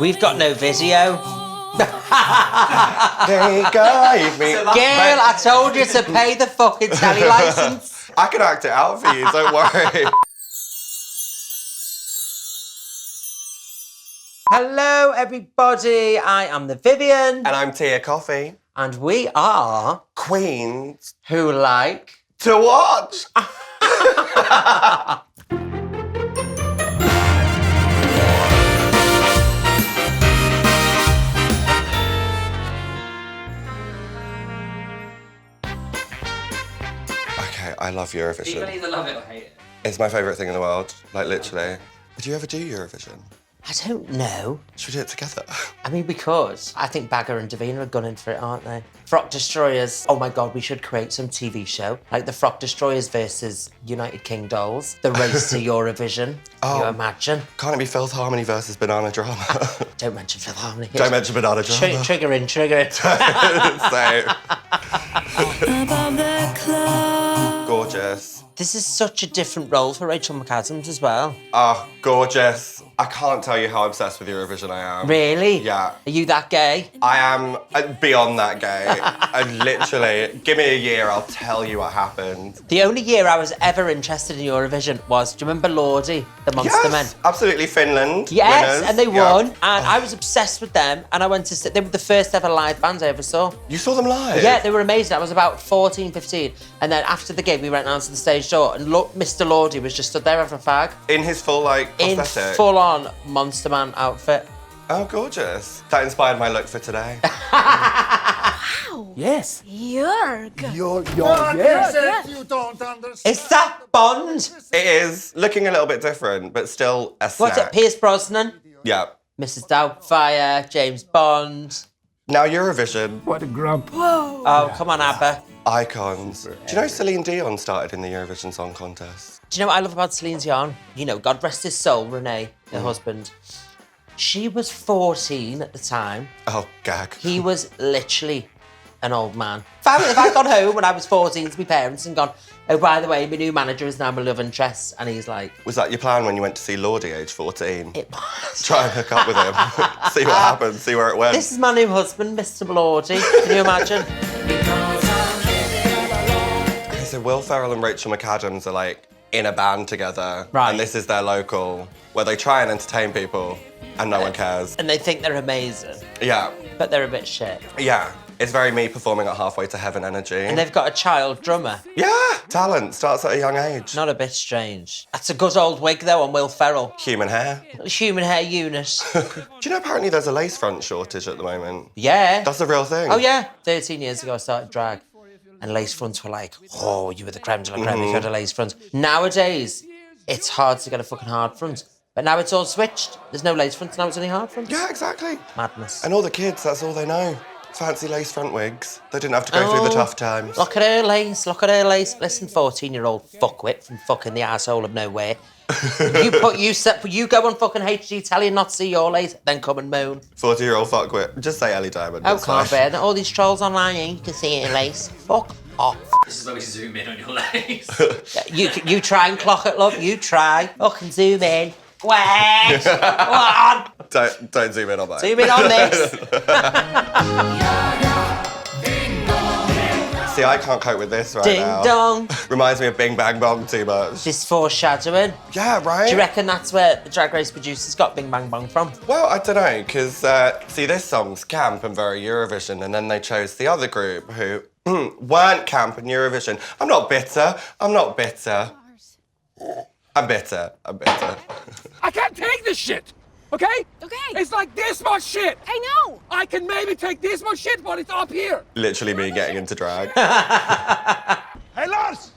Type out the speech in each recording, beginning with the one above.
We've got no video. They gave me. Girl, I told you to pay the fucking telly license. I can act it out for you, don't worry. Hello, everybody. I am the Vivian. And I'm Tia Coffee. And we are Queens who like to watch. Okay, I love Eurovision. People either love it or hate it. It's my favourite thing in the world, like literally. Would you ever do Eurovision? I don't know. Should we do it together? I mean, because I think Bagger and Davina are gunning for it, aren't they? Frock Destroyers. Oh my God, we should create some TV show. Like the Frock Destroyers versus United King Dolls. The race to Eurovision. Can you imagine? Can't it be Filth Harmony versus Banana Drama? Don't mention Phil Harmony. Don't mention Banana Drama. Triggering. So. Gorgeous. This is such a different role for Rachel McAdams as well. Oh, gorgeous. I can't tell you how obsessed with Eurovision I am. Really? Yeah. Are you that gay? I am beyond that gay. I literally, give me a year, I'll tell you what happened. The only year I was ever interested in Eurovision was, do you remember Lordi, the Monster Men? Yes, absolutely, Finland. Yes, winners. and they Yeah. won. And I was obsessed with them. And I went to see, they were the first ever live band I ever saw. You saw them live? Yeah, they were amazing. I was about 14, 15. And then after the gig, we went down to the stage door and Mr. Lordi was just stood there having a fag. In his full, like, In prosthetic? full-on Monster Man outfit. Oh, gorgeous. That inspired my look for today. Wow. Yes. Jörg. Yes. You don't understand. Is that Bond? It is looking a little bit different, but still a snack. What's it, Pierce Brosnan? Yeah. Mrs. Doubtfire, James Bond. Now Eurovision. What a grump. Whoa. Oh, come on, ABBA. Icons. Do you know Celine Dion started in the Eurovision Song Contest? Do you know what I love about Celine Dion? You know, God rest his soul, Renee, her husband. She was 14 at the time. Oh, gag. He was literally an old man. If I'd gone home when I was 14 to my parents and gone, oh, by the way, my new manager is now my love interest, and he's like, Was that your plan when you went to see Lordi, age 14? it was. Try and hook up with him. See what happens, see where it went. This is my new husband, Mr. Lordi. Can you imagine? Okay, so Will Ferrell and Rachel McAdams are like in a band together. Right. And this is their local, where they try and entertain people and no one cares. And they think they're amazing, Yeah. but they're a bit shit. Yeah. It's very me performing at Halfway to Heaven energy. And they've got a child drummer. Yeah. Talent starts at a young age. Not a bit strange. That's a good old wig, though, on Will Ferrell. Human hair. Human hair unit. Do you know apparently there's a lace front shortage at the moment? Yeah. That's a real thing. Oh, yeah. 13 years ago, I started drag. And lace fronts were like, oh, you were the creme de la creme if you had a lace front. Nowadays, it's hard to get a fucking hard front. But now it's all switched. There's no lace fronts, now it's only hard fronts. Yeah, exactly. Madness. And all the kids, that's all they know. Fancy lace front wigs. They didn't have to go through the tough times. Look at her lace, look at her lace. Listen, 14-year-old fuckwit from fucking the arsehole of nowhere. you go on fucking HD telly and not see your lace, then come and moan. 40-year-old fuckwit. Just say Ellie Diamond. Oh, it's can't fine. bear that. All these trolls online, you can see your lace. Fuck off. This is where we zoom in on your legs. You try and clock it, love. You try. Fucking zoom in. Wait. Go on. Don't zoom in on that. Zoom in on this. See, I can't cope with this right Ding now. dong. Reminds me of Bing Bang Bong too much. This foreshadowing. Yeah, right? Do you reckon that's where the Drag Race producers got Bing Bang Bong from? Well, I don't know, because, see, this song's camp and very Eurovision, and then they chose the other group who weren't camp and Eurovision. I'm not bitter. I'm bitter. I can't take this shit, okay? Okay. It's like this much shit. I know. I can maybe take this much shit, but it's up here. Literally me getting into drag. Hey, Lars!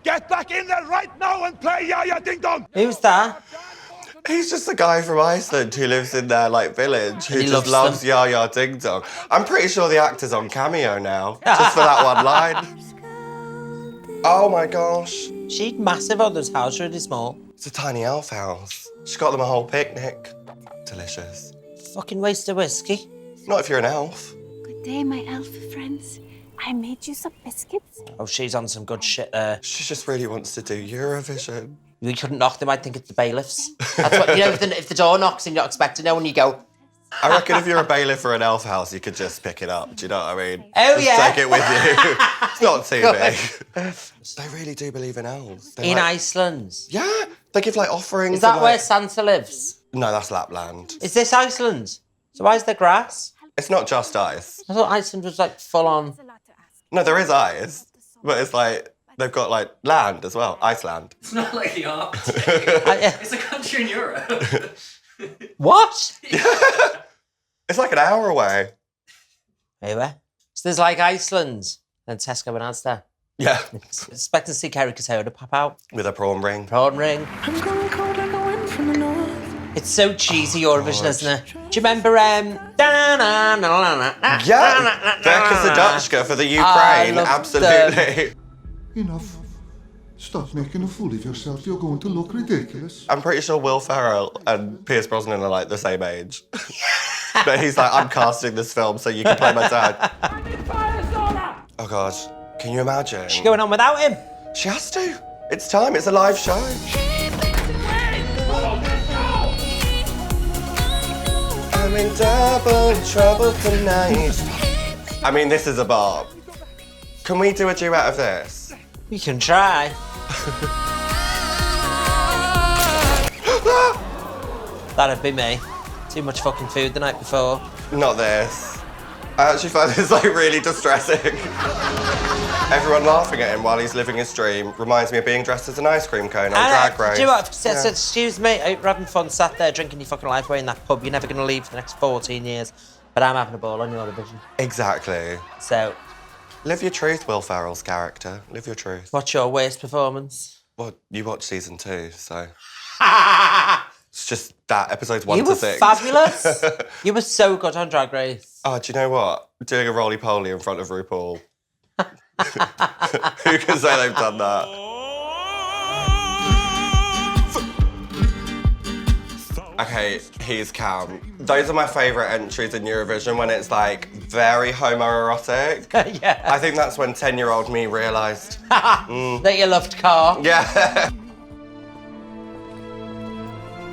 Get back in there right now and play Ya Ya Ding Dong! Who's that? He's just a guy from Iceland who lives in their, like, village who And he just loves loves Ya Ya Ding Dong. I'm pretty sure the actor's on Cameo now, just for that one line. Oh my gosh. She's massive on this house, really small. It's a tiny elf house. She got them a whole picnic. Delicious. Fucking waste of whiskey. Not if you're an elf. Good day, my elf friends. I made you some biscuits. Oh, she's on some good shit there. She just really wants to do Eurovision. You couldn't knock, they might think it's the bailiffs. That's what, you know, if the door knocks and you're not expecting no one, you go, I reckon if you're a bailiff for an elf house, you could just pick it up. Do you know what I mean? Oh, Just yeah. take it with you. It's not too big. They really do believe in elves. They in like- Iceland. Yeah, they give like offerings. Is that and, where like... Santa lives? No, that's Lapland. Is this Iceland? So why is there grass? It's not just ice. I thought Iceland was like full on. No, there is ice, but it's like they've got like land as well. Iceland. It's not like the Arctic. Yeah. It's a country in Europe. What? It's like an hour away. Anyway. So there's like Iceland and Tesco and Asda. Yeah, Expecting to see Kerry Katona pop out. with a prawn ring. Prawn ring. It's so cheesy Eurovision, isn't it? Do you remember Yeah, Becca Sedutchka for the I Ukraine. love Absolutely. Enough. Stop making a fool of yourself. You're going to look ridiculous. I'm pretty sure Will Ferrell and Pierce Brosnan are like the same age. But he's like, I'm casting this film so you can play my dad. Oh gosh, can you imagine? She's going on without him. She has to. It's time. It's a live show. I'm in double trouble tonight. I mean, this is a bop. Can we do a duet of this? You can try. That'd be me. Too much fucking food the night before. Not this. I actually find this like really distressing. Everyone laughing at him while he's living his dream reminds me of being dressed as an ice cream cone on Drag Race. Do you know what? Yeah. Excuse me, I hope you're having fun sat there drinking your fucking life away in that pub. You're never going to leave for the next 14 years. But I'm having a ball on Eurovision. Exactly. So, Live your truth, Will Ferrell's character. Live your truth. what's your worst performance? Well, you watched season 2, so... It's just that, episodes 1 You to were 6. fabulous. You were so good on Drag Race. Oh, do you know what? Doing a roly-poly in front of RuPaul. Who can say they've done that? Okay, he's Cam. Those are my favourite entries in Eurovision when it's like very homoerotic. Yeah. I think that's when 10-year-old me realised. That you loved Car. Yeah.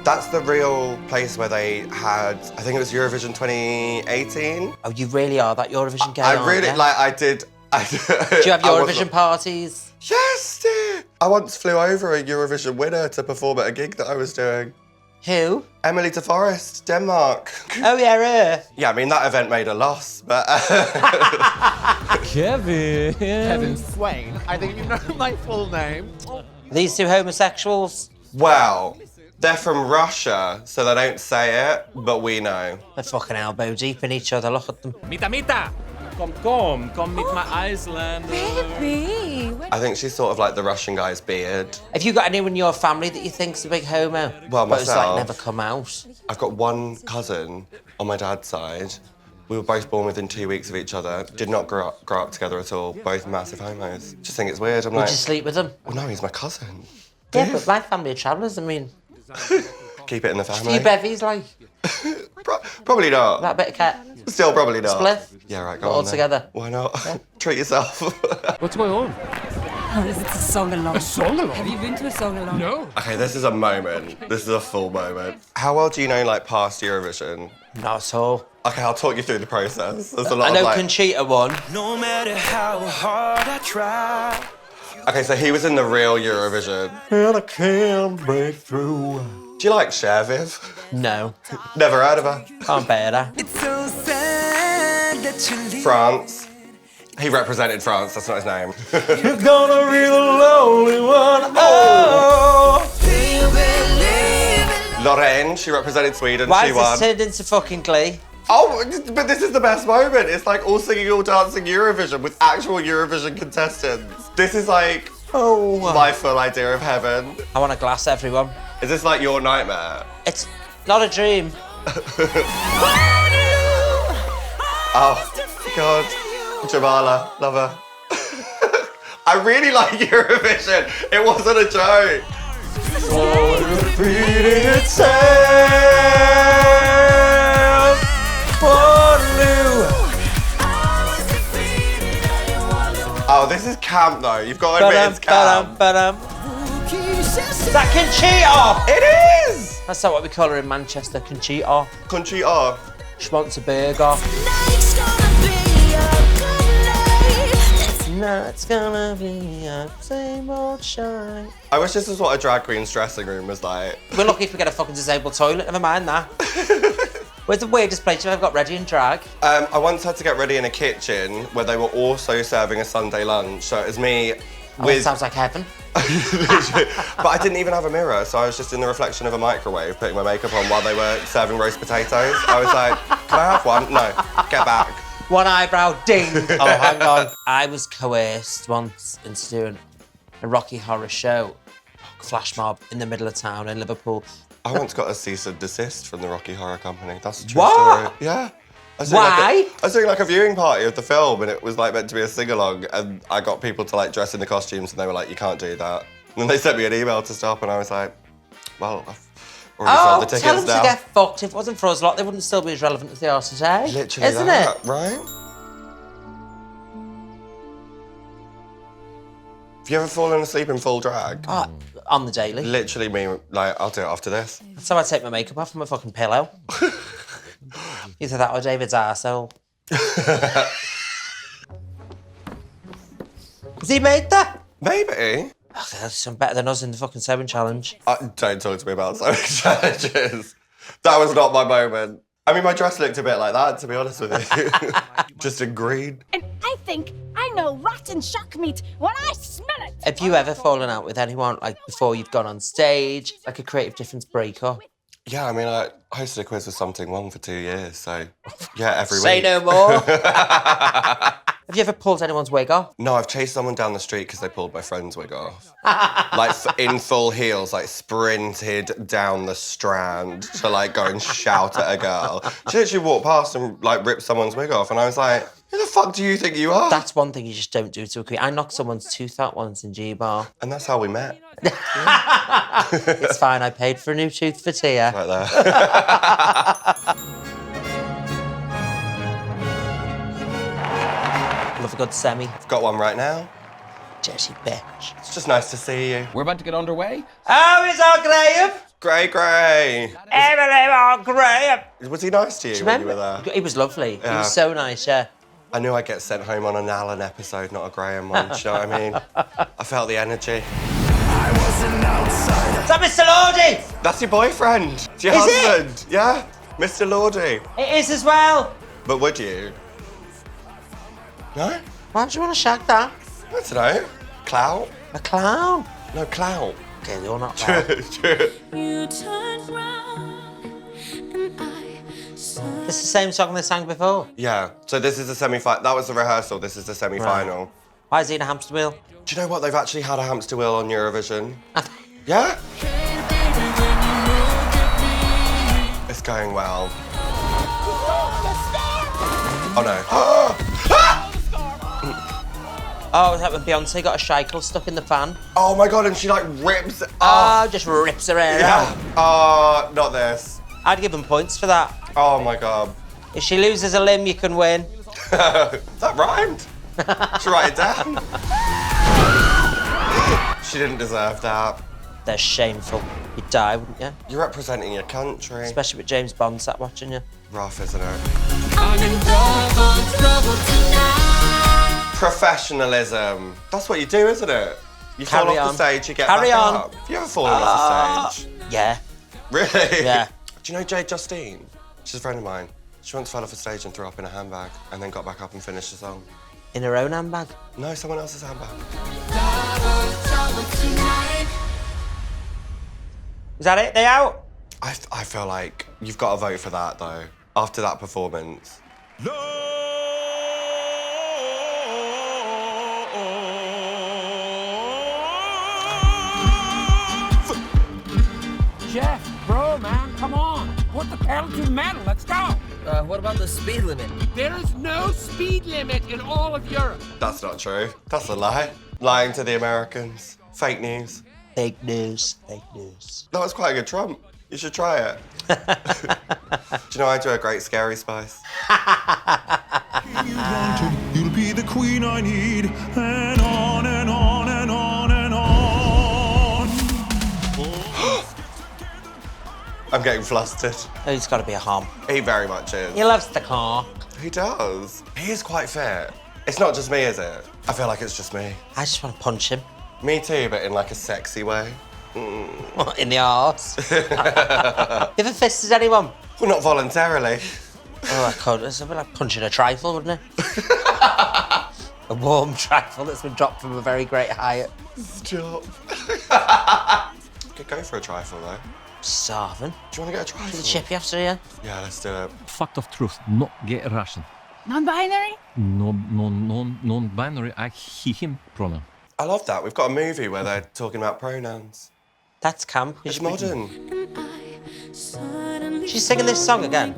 That's the real place where they had, I think it was Eurovision 2018. Oh, you really are that Eurovision guy. I aren't really, you? like, I did. Do you have Eurovision parties? Yes, dear. I once flew over a Eurovision winner to perform at a gig that I was doing. Who? Emily de Forest, Denmark. Oh, yeah, her. Yeah, I mean, that event made a loss, but... Kevin Swain. I think you know my full name. These two homosexuals? Well, they're from Russia, so they don't say it, but we know. They're fucking elbow deep in each other. Look at them. Mita! Komm mit my Iceland. Baby, I think she's sort of like the Russian guy's beard. Have you got anyone in your family that you think's a big homo? Well, but it's like myself. never come out. I've got one cousin on my dad's side. We were both born within 2 weeks of each other. Did not grow up together at all. Both massive homos. Just think it's weird. I'm Would like, you sleep with them? well, no, he's my cousin. Yeah, but my family are travellers. I mean, Keep it in the a family. few bevies, like Probably not. that bit of cat. Still probably not. Split? Yeah, right, go All on then. together. Why not? Treat yourself. What's going on? Oh, it's a song along. A song along? Have you been to a song along? No. Okay, this is a moment. This is a full moment. How well do you know, like, past Eurovision? Not at all. Okay, I'll talk you through the process. There's a lot I know of, like... Conchita won. No matter how hard I try. Okay, so he was in the real Eurovision. And I can't break through. Do you like Cher, Viv? No. Never heard of her. Can't bear her. It's so sad that you leave. France. He represented France, that's not his name. You're gonna be the lonely one. Oh! Lorraine, she represented Sweden, Why she is won. this turned into fucking Glee? Oh, but this is the best moment. It's like all singing, all dancing Eurovision with actual Eurovision contestants. This is like, my full idea of heaven. I want a glass, everyone. Is this like your nightmare? It's not a dream. Oh, God. Jamala, love her. I really like Eurovision. It wasn't a joke. Oh, this is camp though. You've got to admit it's camp. Ba-dum. Is that Conchita? It is! That's not what we call her in Manchester, Conchita. Conchita. She wants a burger. Tonight's gonna be a good night. No, it's gonna be a same old shine. I wish this was what a drag queen's dressing room was like. We're lucky if we get a fucking disabled toilet, never mind that. Where's the weirdest place you've ever got ready in drag? I once had to get ready in a kitchen where they were also serving a Sunday lunch. So it was me Oh, with... sounds like heaven. But I didn't even have a mirror, so I was just in the reflection of a microwave putting my makeup on while they were serving roast potatoes. I was like, can I have one? No, get back. One eyebrow, ding. Oh, hang on. I was coerced once into doing a Rocky Horror show, flash mob in the middle of town in Liverpool. I once got a cease and desist from the Rocky Horror Company. That's a true What? story. Yeah. I was Why? I was doing like a viewing party of the film, and it was like meant to be a sing-along, and I got people to like dress in the costumes, and they were like, "You can't do that." And then they sent me an email to stop, and I was like, "Well, I've already sold the tickets tell them now." to get fucked. If it wasn't for us lot, they wouldn't still be as relevant as they are today. Literally, isn't that, it? right? Have you ever fallen asleep in full drag? Oh, on the daily. Literally me, like, I'll do it after this. That's how I take my makeup off from a fucking pillow. Either that or David's arsehole. Has he made that? Maybe. Oh, there's some better than us in the fucking sewing challenge. Don't talk to me about sewing challenges. That was not my moment. I mean, my dress looked a bit like that, to be honest with you. Just in green. And I think I know rotten shark meat when I smell it. Have you ever fallen out with anyone, like, before you've gone on stage? Like a creative difference breakup? Yeah, I mean, I hosted a quiz with Something Wrong for 2 years, so yeah, every week. Say no more. Have you ever pulled anyone's wig off? No, I've chased someone down the street because they pulled my friend's wig off. Like, in full heels, like, sprinted down the Strand to, like, go and shout at a girl. She literally walked past and, like, ripped someone's wig off, and I was like, who the fuck do you think you are? That's one thing you just don't do to a queen. I knocked someone's tooth out once in G-Bar. And that's how we met. It's fine, I paid for a new tooth for Tia. Right there. Love a good semi. I've got one right now. Dirty bitch. It's just nice to see you. We're about to get underway. Oh, it's our Graham. Gray. Everyone, Graham. Was he nice to you when you were there? He was lovely. He Yeah. was so nice, yeah. I knew I'd get sent home on an Alan episode, not a Graham one. Do you know what I mean? I felt the energy. Is that Mr. Lordy? That's your boyfriend. It's your Is it? husband. Yeah, Mr. Lordy. It is as well. But would you? No? Why do you want to shag that? I don't know. Clout? A clown? No, clout. Okay, you're not clown. You turned round and I saw. It's the same song they sang before. Yeah, so this is the semi-final. That was the rehearsal. This is the semi-final. Why is he in a hamster wheel? Do you know what? They've actually had a hamster wheel on Eurovision. Yeah? It's going well. Oh no. Oh, was that when Beyonce got a shackle stuck in the fan? Oh my god, and she like rips it Oh, just rips her hair out. Oh, not this. I'd give them points for that. Oh my god. If she loses a limb, you can win. That rhymed. Should write it down. She didn't deserve that. They're shameful. You'd die, wouldn't you? You're representing your country. Especially with James Bond sat watching you. Rough, isn't it? I'm in trouble tonight. Professionalism. That's what you do, isn't it? You fall Carry off on. the stage, you get Carry back on. up. Have you ever fallen off the stage? Yeah. Really? Yeah. Do you know Jade Justine? She's a friend of mine. She once fell off a stage and threw up in a handbag and then got back up and finished the song. In her own handbag? No, someone else's handbag. Is that it? They out? I feel like you've got to vote for that, though, after that performance. Jeff, bro, man, come on. Put the pedal to the metal. Let's go. What about the speed limit? There is no speed limit in all of Europe. That's not true. That's a lie. Lying to the Americans. Fake news. Fake news. Fake news. That was quite a good trump. You should try it. Do you know I do a great scary spice? You'll be the queen I need, and on and on and on and on. I'm getting flustered. Oh, he's got to be a hom. He very much is. He loves the car. He does. He is quite fit. It's not just me, is it? I feel like it's just me. I just want to punch him. Me too, but in like a sexy way. What, in the arse? You ever fisted anyone? Well, not voluntarily. Oh, I could. It's a bit like punching a trifle, wouldn't it? A warm trifle that's been dropped from a very great height. Stop. Could go for a trifle, though. Starving. Do you want to get a trifle? The chip after you? Yeah, let's do it. Fact of truth, not gay Russian. Non-binary? Non-binary, I him pronoun. I love that. We've got a movie where they're talking about pronouns. That's camp. It's modern. She's singing this song again.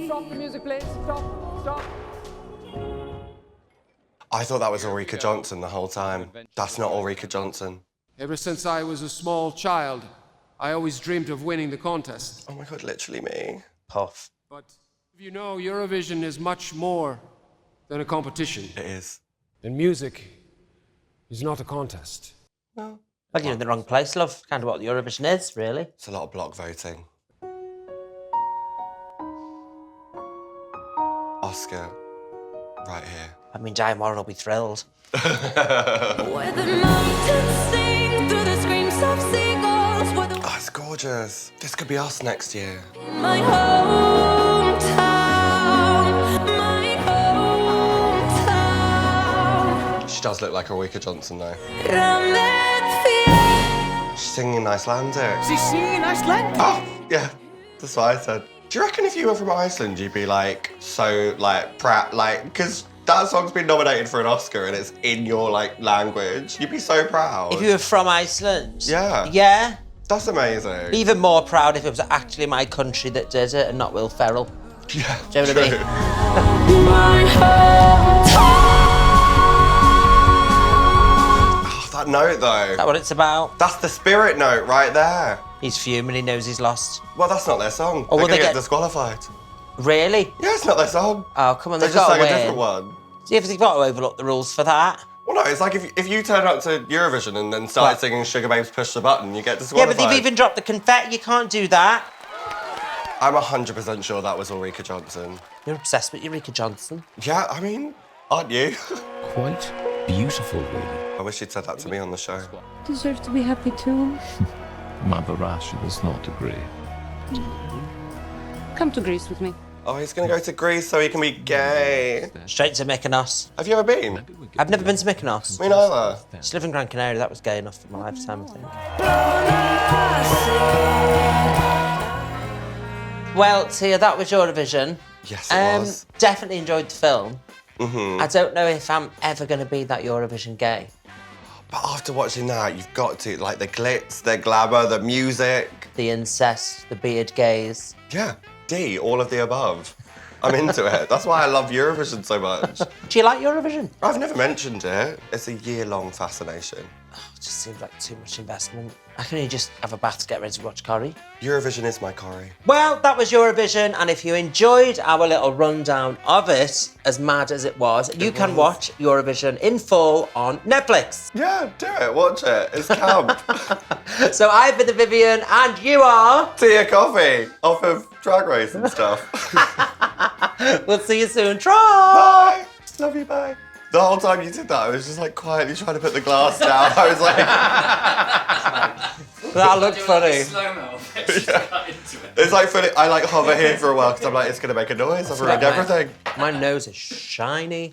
Stop the music, please. Stop. I thought that was Ulrika Johnson the whole time. That's not Ulrika Johnson. Ever since I was a small child, I always dreamed of winning the contest. Oh my God, literally me. Puff. But you know, Eurovision is much more than a competition. It is. And music is not a contest. No. Well, you're in the wrong place, love. Kind of what the Eurovision is, really. It's a lot of block voting. Oscar, right here. I mean, Diane Warren will be thrilled. Where the mountains sing through the screams of seagulls. Where the Oh, it's gorgeous. This could be us next year. my hometown, my hometown. She does look like Ulrika Johnson, though. Ramethville. She's singing Icelandic. She's singing Icelandic. Oh, yeah. That's what I said. Do you reckon if you were from Iceland, you'd be like so like proud, like because that song's been nominated for an Oscar and it's in your like language? You'd be so proud. If you were from Iceland. Yeah. Yeah. That's amazing. Even more proud if it was actually my country that did it and not Will Ferrell. Yeah. Do you know what I mean? My hometown. Oh, that note though. Is that what it's about? That's the spirit note right there. He's fuming, he knows he's lost. Well, that's not their song. Oh, They're will gonna they get get- disqualified. Really? Yeah, it's not their song. Oh, come on, They they've just got to sang a win. different one. Yeah, but they've got to overlook the rules for that. Well, no, it's like if you turn up to Eurovision and then started singing Sugar Babes Push the Button, you get Yeah, disqualified. but they've even dropped the confetti. You can't do that. I'm 100% sure that was Ulrika Johnson. You're obsessed with Eureka Johnson. Yeah, I mean, aren't you? Quite beautiful, really. I wish you'd said that to me on the show. Deserve to be happy too. Mother Russia does not agree. Come to Greece with me. Oh, he's gonna go to Greece so he can be gay. Straight to Mykonos. Have you ever been? I've never been to Mykonos. Me neither. Just live in Gran Canaria. That was gay enough for my lifetime, I think. Well, Tia, that was Eurovision. Yes, it was. Definitely enjoyed the film. Mm-hmm. I don't know if I'm ever going to be that Eurovision gay. But after watching that, you've got to, like, the glitz, the glamour, the music. The incest, the beard gays. Yeah, D, all of the above. I'm into it. That's why I love Eurovision so much. Do you like Eurovision? I've never mentioned it. It's a year-long fascination. It just seems like too much investment. I can only just have a bath to get ready to watch Corrie. Eurovision is my Corrie. Well, that was Eurovision, and if you enjoyed our little rundown of it, as mad as it was, you can watch Eurovision in full on Netflix. Yeah, do it. Watch it. It's camp. So I've been the Vivian, and you are... Tia Coffee, off of Drag Race and stuff. We'll see you soon. Try! Bye. Love you, bye. The whole time you did that, I was just like quietly trying to put the glass down. I was like... That looked funny. It's like funny. I like hover here for a while because I'm like, it's going to make a noise. I've ruined everything. My nose is shiny.